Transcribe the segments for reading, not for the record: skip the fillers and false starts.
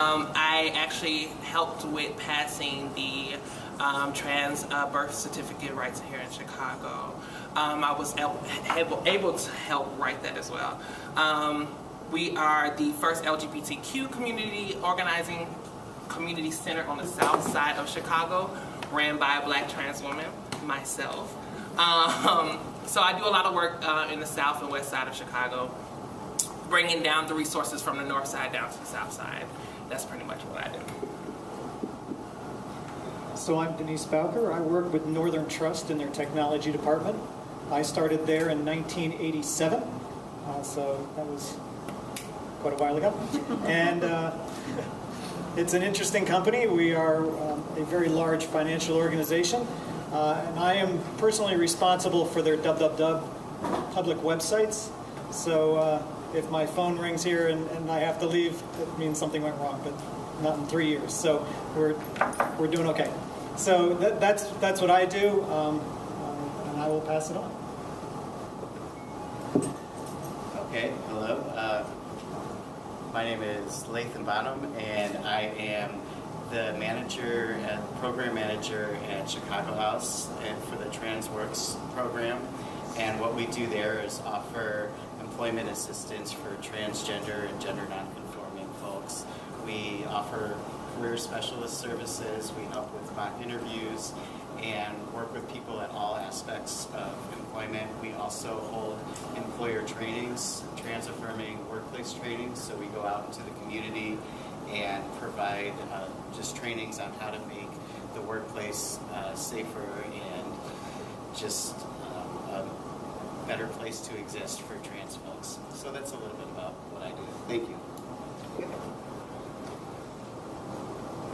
I actually helped with passing the trans birth certificate rights here in Chicago. I was able to help write that as well. We are the first LGBTQ community organizing community center on the south side of Chicago, ran by a black trans woman, myself. So I do a lot of work in the south and west side of Chicago, bringing down the resources from the north side down to the south side. That's pretty much what I do. So I'm Denise Bowker. I work with Northern Trust in their technology department. I started there in 1987, so that was quite a while ago. And it's an interesting company. We are a very large financial organization, and I am personally responsible for their public websites. So if my phone rings here and I have to leave, it means something went wrong, but not in 3 years. So we're doing okay. So that's what I do, and I will pass it on. Okay, hello. My name is Lathan Bonham, and I am the program manager at Chicago House and for the TransWERQ program. And what we do there is offer employment assistance for transgender and gender nonconforming folks. We offer career specialist services, we help with mock interviews, and work with people at all aspects of employment. We also hold employer trainings, trans-affirming workplace trainings, so we go out into the community and provide just trainings on how to make the workplace safer and just a better place to exist for trans folks. So that's a little bit about what I do. Thank you.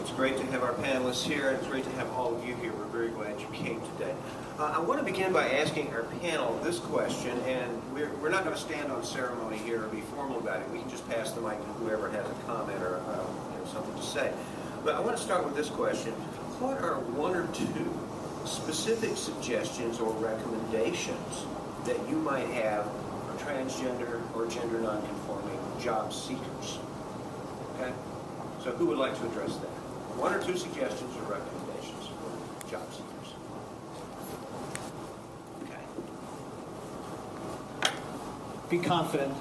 It's great to have our panelists here. It's great to have all of you here. We're very glad you came today. I want to begin by asking our panel this question, and we're not going to stand on ceremony here or be formal about it. We can just pass the mic to whoever has a comment or something to say. But I want to start with this question. What are one or two specific suggestions or recommendations that you might have for transgender or gender nonconforming job seekers? Okay? So who would like to address that? One or two suggestions or recommendations for job seekers. Okay. Be confident.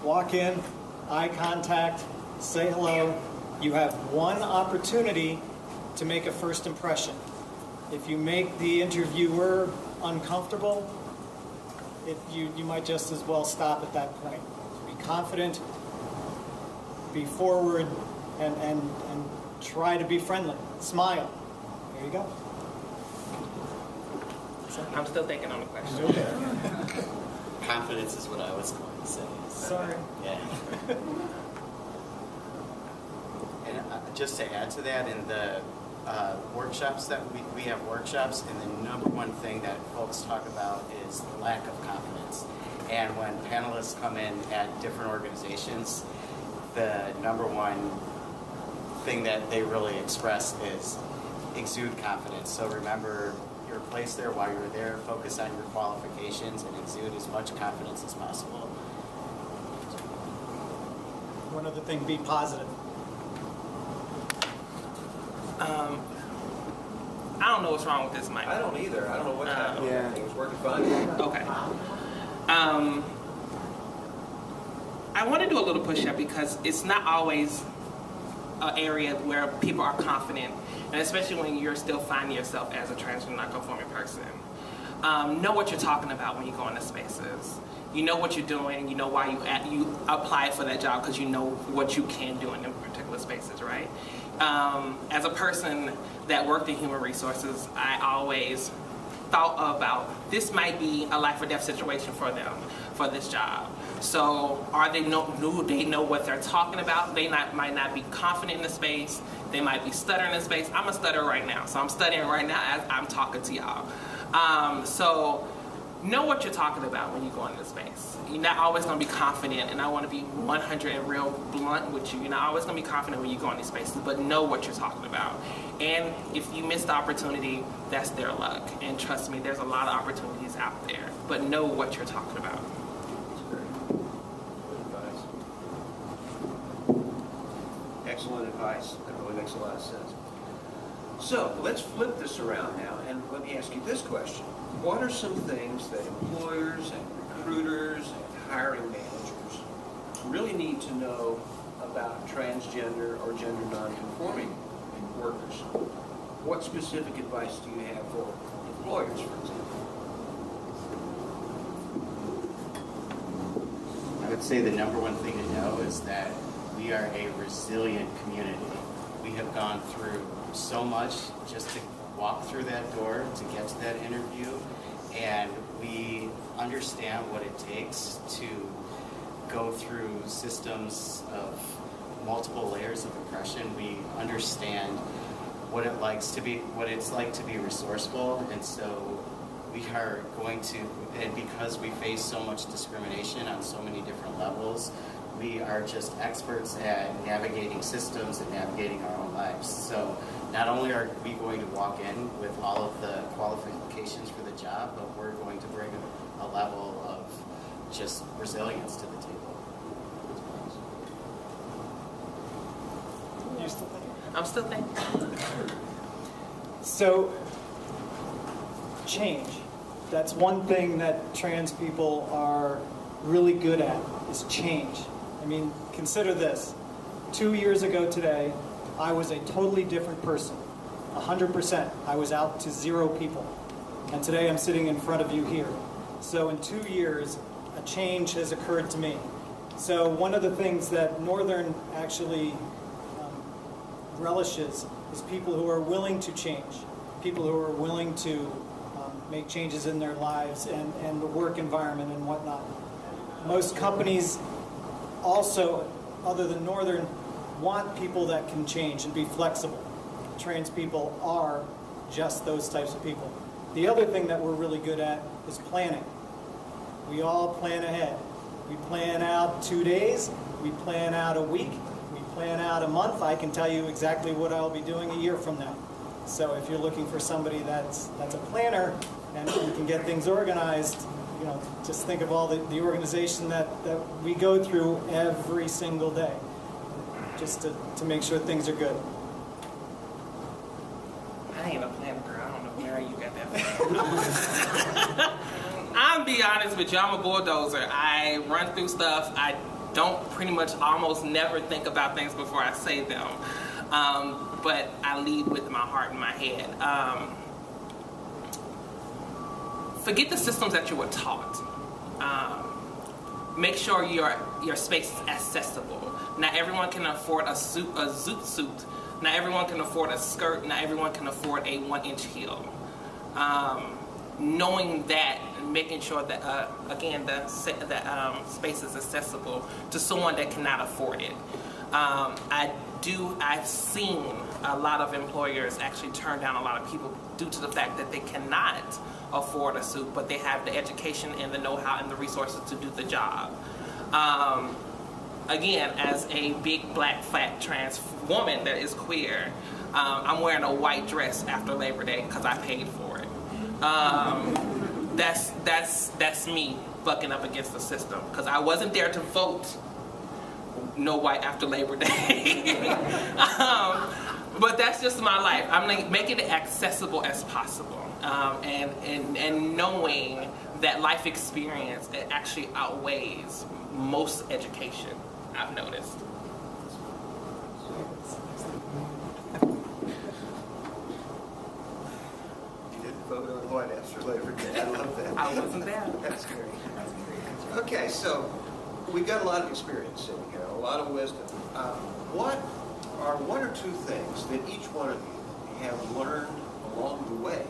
Walk in, eye contact, say hello. You have one opportunity to make a first impression. If you make the interviewer uncomfortable, you might just as well stop at that point. Be confident, be forward, and try to be friendly. Smile. There you go. I'm still thinking on the question. Okay. Confidence is what I was going to say. Sorry. Yeah. And just to add to that, in the workshops that we have workshops, and the number one thing that folks talk about is the lack of confidence. And when panelists come in at different organizations, the number one thing that they really express is exude confidence. So remember your place there while you're there, focus on your qualifications, and exude as much confidence as possible. One other thing, be positive. I don't know what's wrong with this mic. I don't either. I don't know what's happening. Yeah. It was working fine. Okay. I want to do a little push-up because it's not always an area where people are confident, and especially when you're still finding yourself as a transgender non-conforming person. Know what you're talking about when you go into spaces. You know what you're doing. You know why you apply for that job, because you know what you can do in them particular spaces, right? As a person that worked in human resources, I always thought about this might be a life or death situation for them for this job. So do they know what they're talking about? They might not be confident in the space. They might be stuttering in space. I'm a stutterer right now, so I'm studying right now as I'm talking to y'all. So know what you're talking about when you go into the space. You're not always going to be confident, and I want to be 100 and real blunt with you. You're not always going to be confident when you go in these spaces, but know what you're talking about. And if you miss the opportunity, that's their luck. And trust me, there's a lot of opportunities out there, but know what you're talking about. excellent advice. That really makes a lot of sense. So let's flip this around now, and let me ask you this question. What are some things that employers and recruiters and hiring managers really need to know about transgender or gender nonconforming workers? What specific advice do you have for employers, for example? I would say the number one thing to know is that we are a resilient community. We have gone through so much just to walk through that door, to get to that interview, and we understand what it takes to go through systems of multiple layers of oppression. We understand what it's like to be resourceful, and so we are going to, and because we face so much discrimination on so many different levels, we are just experts at navigating systems and navigating our own lives. So not only are we going to walk in with all of the qualifications for the job, but we're going to bring a level of just resilience to the table. You still thinking? I'm still thinking. So, change. That's one thing that trans people are really good at, is change. I mean, consider this. 2 years ago today, I was a totally different person. 100%. I was out to 0 people. And today I'm sitting in front of you here. So in 2 years, a change has occurred to me. So one of the things that Northern actually relishes is people who are willing to change, people who are willing to make changes in their lives and the work environment and whatnot. Most companies also, other than Northern, want people that can change and be flexible. Trans people are just those types of people. The other thing that we're really good at is planning. We all plan ahead. We plan out 2 days, we plan out a week, we plan out a month. I can tell you exactly what I'll be doing a year from now. So if you're looking for somebody that's a planner and who can get things organized, you know, just think of all the organization that we go through every single day, just to make sure things are good. I ain't a planner, girl. I don't know where you got that from. I'll be honest with you, I'm a bulldozer. I run through stuff. I don't pretty much almost never think about things before I say them. But I lead with my heart and my head. Forget the systems that you were taught. Make sure your space is accessible. Not everyone can afford a zoot suit. Not everyone can afford a skirt. Not everyone can afford a 1-inch heel. Knowing that and making sure that, again, the space is accessible to someone that cannot afford it. I've seen a lot of employers actually turn down a lot of people due to the fact that they cannot afford a suit, but they have the education and the know-how and the resources to do the job. Again, as a big, black, fat, trans woman that is queer, I'm wearing a white dress after Labor Day because I paid for it. That's me bucking up against the system because I wasn't there to vote no white after Labor Day. But that's just my life. I'm like making it accessible as possible, and knowing that life experience, it actually outweighs most education, I've noticed. You didn't vote on white after Labor Day. I love that. I wasn't there. That's great. Okay, so we've got a lot of experience sitting here, a lot of wisdom. What are 1 or 2 things that each one of you have learned along the way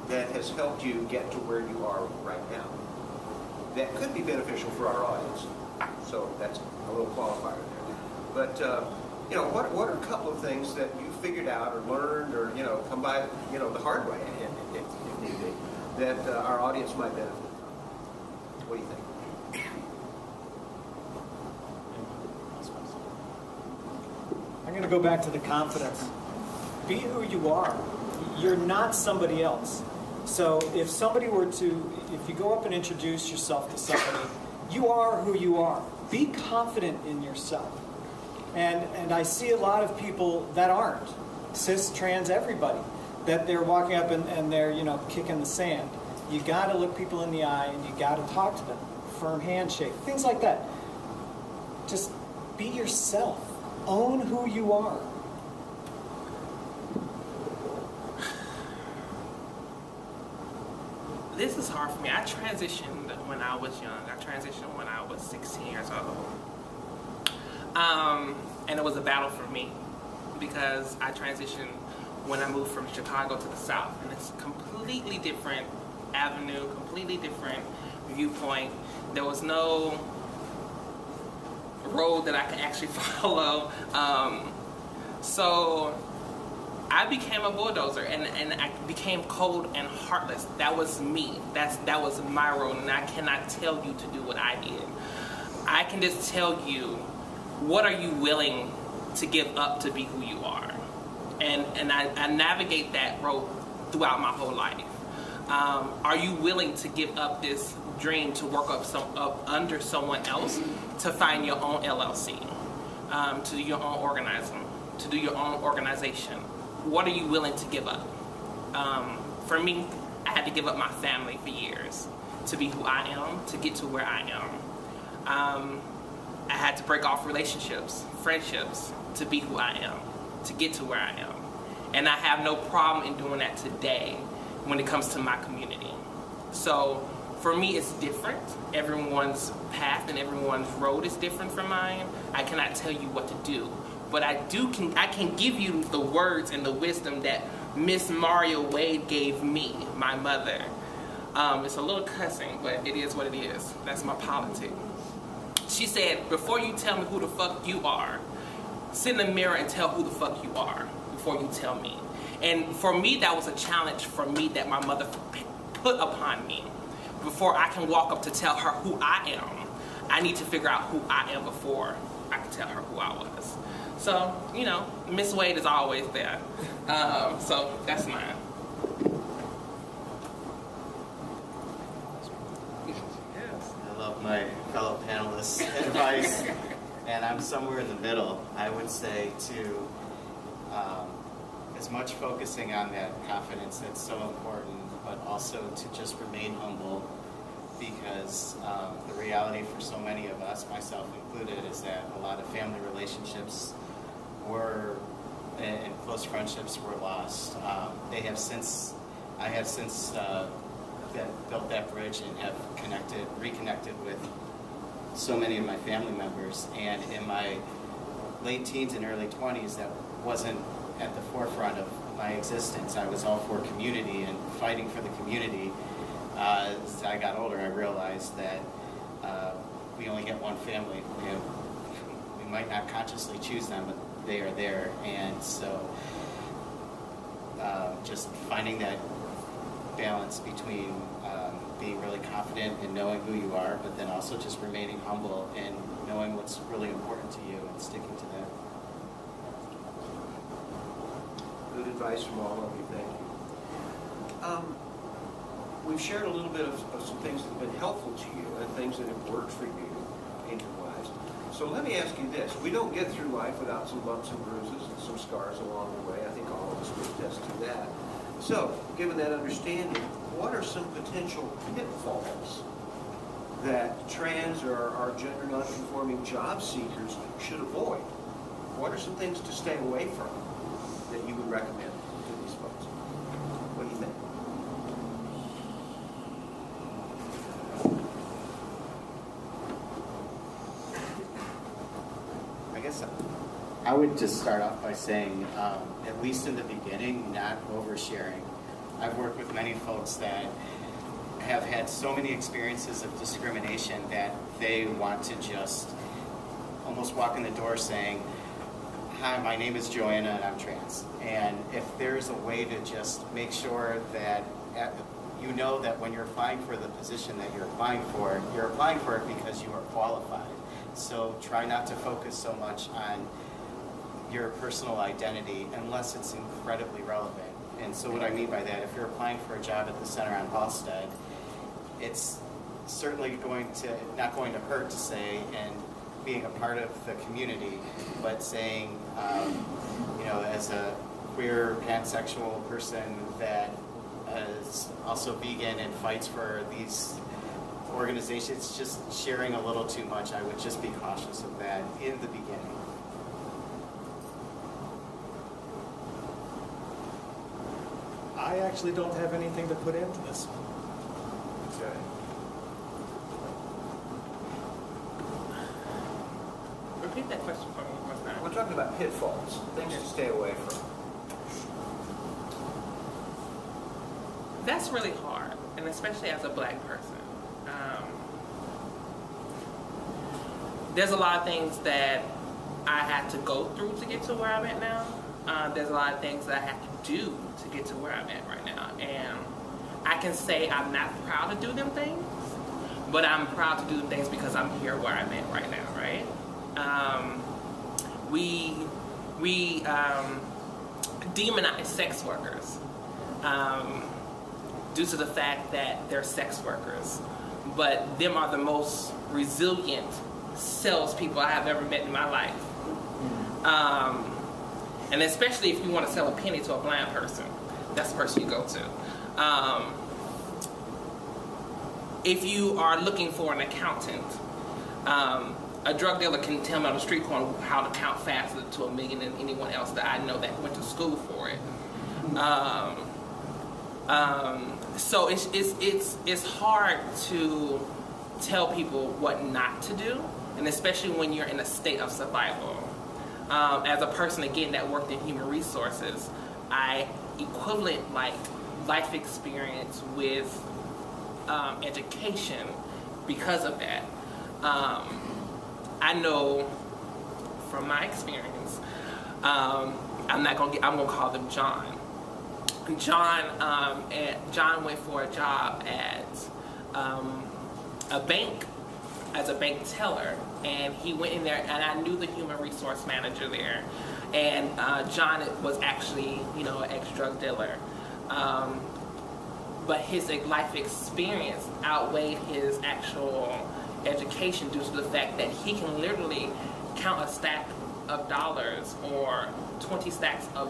that has helped you get to where you are right now that could be beneficial for our audience? So that's a little qualifier there. But what are a couple of things that you figured out or learned or come by the hard way if need be that our audience might benefit from? What do you think? I'm going to go back to the confidence. Be who you are. You're not somebody else. So if you go up and introduce yourself to somebody, you are who you are. Be confident in yourself. And I see a lot of people that aren't cis, trans, everybody, that they're walking up and they're, you know, kicking the sand. You got to look people in the eye and you got to talk to them. Firm handshake, things like that. Just be yourself. Own who you are. This is hard for me. I transitioned when I was young. I transitioned when I was 16 years old. And it was a battle for me because I transitioned when I moved from Chicago to the South. And it's a completely different avenue, completely different viewpoint. There was no road that I could actually follow. So I became a bulldozer and I became cold and heartless. That was me. That was my road, and I cannot tell you to do what I did. I can just tell you, what are you willing to give up to be who you are? And I navigate that road throughout my whole life. Are you willing to give up this dream to work up under someone else to find your own LLC, to do your own organizing, to do your own organization? What are you willing to give up? For me, I had to give up my family for years to be who I am, to get to where I am. I had to break off relationships, friendships, to be who I am, to get to where I am. And I have no problem in doing that today when it comes to my community. So for me, it's different. Everyone's path and everyone's road is different from mine. I cannot tell you what to do. But I can give you the words and the wisdom that Miss Maria Wade gave me, my mother. It's a little cussing, but it is what it is. That's my politics. She said, before you tell me who the fuck you are, sit in the mirror and tell who the fuck you are before you tell me. And for me, that was a challenge for me that my mother put upon me. Before I can walk up to tell her who I am, I need to figure out who I am before I can tell her who I was. So, you know, Miss Wade is always there. So that's mine. I love my fellow panelists' advice, and I'm somewhere in the middle. I would say to as much focusing on that confidence that's so important, but also to just remain humble, because the reality for so many of us, myself included, is that a lot of family relationships were, and close friendships were lost. I have since built that bridge and have reconnected with so many of my family members. And in my late teens and early 20s, that wasn't at the forefront of my existence. I was all for community and fighting for the community. As I got older, I realized that we only get one family. We might not consciously choose them, but they are there. And so just finding that balance between being really confident and knowing who you are, but then also just remaining humble and knowing what's really important to you and sticking to that. Good advice from all of you. Thank you. We've shared a little bit of some things that have been helpful to you and things that have worked for you in your lives. So let me ask you this. We don't get through life without some bumps and bruises and some scars along the way. I think all of us would attest to that. So, given that understanding, what are some potential pitfalls that trans or gender non-conforming job seekers should avoid? What are some things to stay away from that you would recommend to these folks? What do you think? I guess I would just start off by saying, at least in the beginning, not oversharing. I've worked with many folks that have had so many experiences of discrimination that they want to just almost walk in the door saying, hi, my name is Joanna and I'm trans. And if there's a way to just make sure that you know that when you're applying for the position that you're applying for it because you are qualified. So try not to focus so much on your personal identity unless it's incredibly relevant. And so what I mean by that, if you're applying for a job at the center on Halsted, it's certainly not going to hurt to say and being a part of the community, but saying, you know, as a queer pansexual person that is also vegan and fights for these organizations, just sharing a little too much. I would just be cautious of that in the beginning. I actually don't have anything to put into this one. Okay. Repeat that question for me one more time. We're talking about pitfalls, things to stay away from. That's really hard, and especially as a black person. There's a lot of things that I had to go through to get to where I'm at now. There's a lot of things that I have to do to get to where I'm at right now. And I can say I'm not proud to do them things, but I'm proud to do them things because I'm here where I'm at right now, right? We demonize sex workers due to the fact that they're sex workers, but them are the most resilient salespeople I have ever met in my life. And especially if you want to sell a penny to a blind person, that's the person you go to. If you are looking for an accountant, a drug dealer can tell me on the street corner how to count faster to $1 million than anyone else that I know that went to school for it. So it's hard to tell people what not to do, and especially when you're in a state of survival. As a person, again, that worked in human resources, I equivalent like life experience with education because of that. I know from my experience, I'm gonna call them John. John went for a job at a bank as a bank teller, and he went in there, and I knew the human resource manager there, and John was actually, you know, an ex-drug dealer, but his life experience outweighed his actual education due to the fact that he can literally count a stack of dollars or 20 stacks of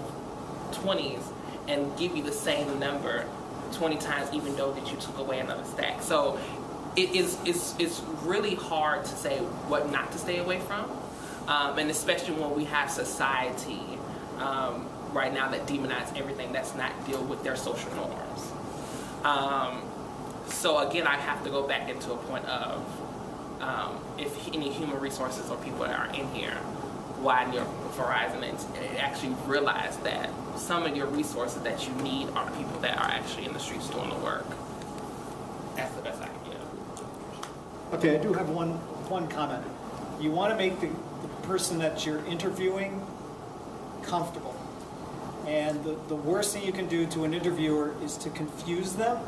20s and give you the same number 20 times, even though that you took away another stack. So it's really hard to say what not to stay away from, and especially when we have society right now that demonize everything that's not deal with their social norms. So again, I have to go back into a point of if any human resources or people that are in here, widen your horizon and actually realize that some of your resources that you need are people that are actually in the streets doing the work. That's the best I can give. Okay, I do have one comment. You want to make the person that you're interviewing comfortable. And the worst thing you can do to an interviewer is to confuse them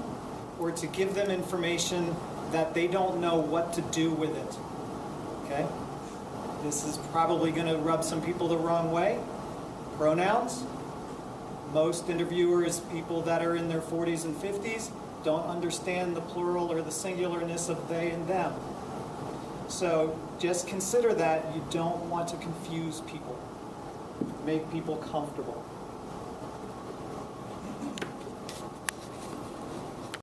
or to give them information that they don't know what to do with it. Okay? This is probably going to rub some people the wrong way. Pronouns. Most interviewers, people that are in their 40s and 50s, don't understand the plural or the singularness of they and them. So just consider that you don't want to confuse people. Make people comfortable.